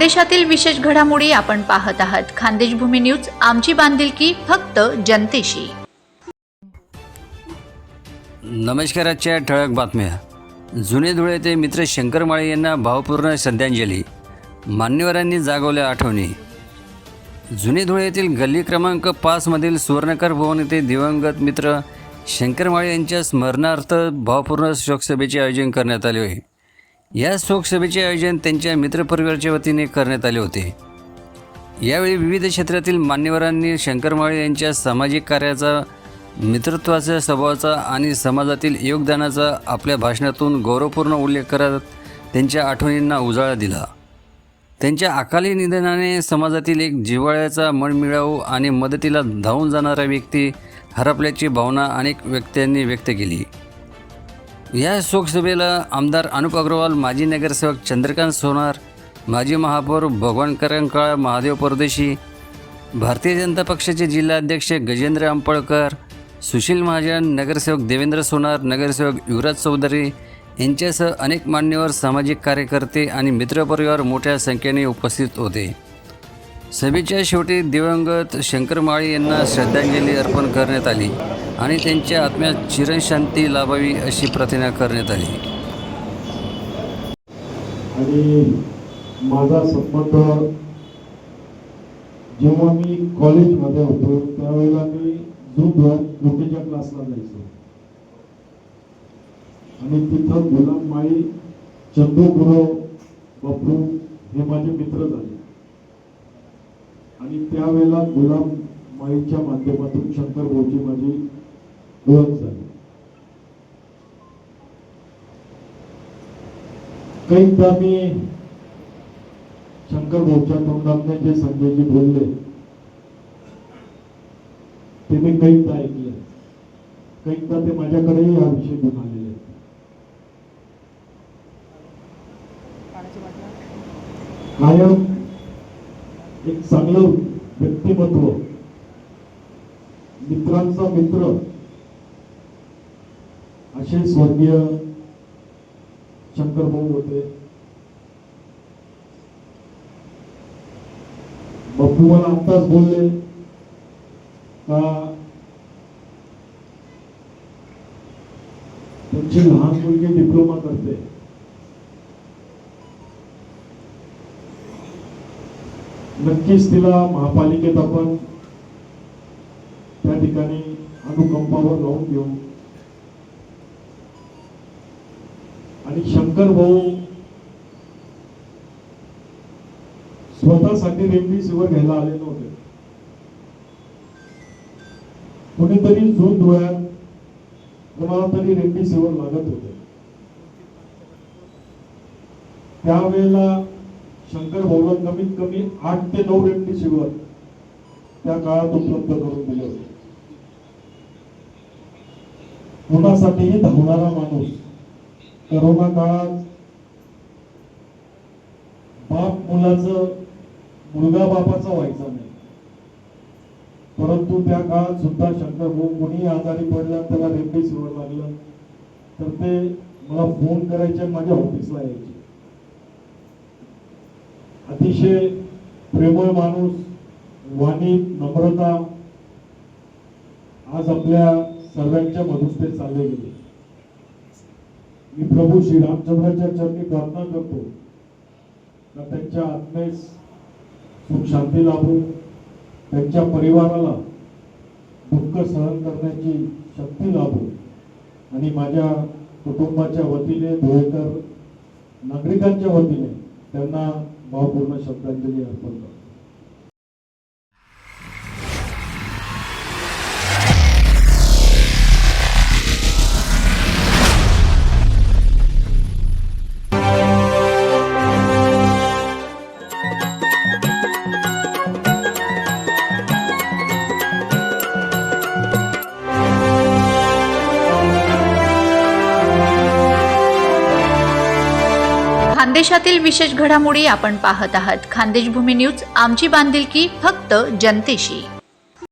खानदेशातील विशेष घडामोडी आपण पाहत आहात. खानदेश भूमी न्यूज, आमची बांधिलकी फक्त जनतेशी. नमस्कार. आजच्या ठळक बातम्या. जुने धुळे ते मित्र शंकर माळे यांना भावपूर्ण श्रद्धांजली. मान्यवरांनी जागवल्या आठवणी. जुने धुळे येथील गल्ली क्रमांक 5 मधील सुवर्णकर भवन येथे दिवंगत मित्र शंकर माळे यांच्या स्मरणार्थ भावपूर्ण शोकसभेचे आयोजन करण्यात आले आहे. या शोकसभेचे आयोजन त्यांच्या मित्रपरिवाराच्या वतीने करण्यात आले होते. यावेळी विविध क्षेत्रातील मान्यवरांनी शंकर माळे यांच्या सामाजिक कार्याचा, मित्रत्वाच्या स्वभावाचा आणि समाजातील योगदानाचा आपल्या भाषणातून गौरवपूर्ण उल्लेख करत त्यांच्या आठवणींना उजाळा दिला. त्यांच्या अकाली निधनाने समाजातील एक जिव्हाळ्याचा, मनमिळावू आणि मदतीला धावून जाणारा व्यक्ती हरपल्याची भावना अनेक व्यक्तींनी व्यक्त केली. या शोकसभेला आमदार अनुप अग्रवाल, माजी नगरसेवक चंद्रकांत सोनार, माजी महापौर भगवान करंकाळ, महादेव परदेशी, भारतीय जनता पक्षाचे जिल्हाध्यक्ष गजेंद्र अंपळकर, सुशील महाजन, नगरसेवक देवेंद्र सोनार, नगरसेवक युवराज चौधरी यांच्यासह अनेक मान्यवर, सामाजिक कार्यकर्ते आणि मित्रपरिवार मोठ्या संख्येने उपस्थित होते. सभेच्या शेवटी दिवंगत शंकर माळे यांना श्रद्धांजली अर्पण करण्यात आली आणि त्यांच्या आत्म्यात चिरशांती लाभावी अशी प्रार्थना करण्यात आली. आणि माझा संबंध जेव्हा मी कॉलेजमध्ये होतो त्यावेळेला मी धुळ्यात मोठ्याच्या क्लासला जायचो आणि तिथं गुलाम माळी, चंदू गुरव, बप्पू हे माझे मित्र झाले आणि त्यावेळेला गुलाम माळीच्या माध्यमातून शंकर भाऊची माझी ओळख झाली. कैकदा मी शंकर भाऊच्या तोंडातून जे संजयजी बोलले ते मी कैकदा ऐकले. कैकदा ते माझ्याकडेही हा विषय घेऊन आलेले आहेत. कायम एक चांगलं व्यक्तिमत्व, मित्रांचा मित्र असे स्वर्गीय शंकर भाऊ होते. बप्पू मला आत्ताच बोलले का त्यांची लहान मुलगी डिप्लोमा करते. नक्कीच तिला महापालिकेत आपण त्या ठिकाणी अनुकंपावर लावून घेऊ. आणि शंकर भाऊ स्वतःसाठी रेमडेसिवीर घ्यायला आले नव्हते. कोणीतरी जून धुळ्यात कोणाला तरी रेमडेसिवीर लागत होते. त्यावेळेला शंकर भाऊला कमीत कमी 8 ते 9 रेमडेसिवीर त्या काळात उपलब्ध करून दिले होते. कोणासाठीही धावणारा माणूस. करोना काळात बाप मुलाचं, मुलगा बापाचा व्हायचा नाही, परंतु त्या काळात सुद्धा शंकर भाऊ कोणी आजारी पडला, त्याला रेमडेसिवीर लागलं तर ते मला फोन करायचे, माझ्या ऑफिसला यायचे. अतिशय प्रेमळ माणूस, वाणी, नम्रता आज आपल्या सर्वांच्या मधून ते चालले गेले. मी प्रभू श्री रामचंद्राच्या चरणी प्रार्थना करतो का त्यांच्या आत्मेस सुख शांती लाभो, त्यांच्या परिवाराला दुःख सहन करण्याची शक्ती लाभो आणि माझ्या कुटुंबाच्या वतीने, धुळेकर नागरिकांच्या वतीने त्यांना भावपूर्ण श्रद्धांजली अर्पण करतो. खानदेशातील विशेष घडामोडी आपण पाहत आहात. खानदेश भूमी न्यूज, आमची बांधिलकी फक्त जनतेशी.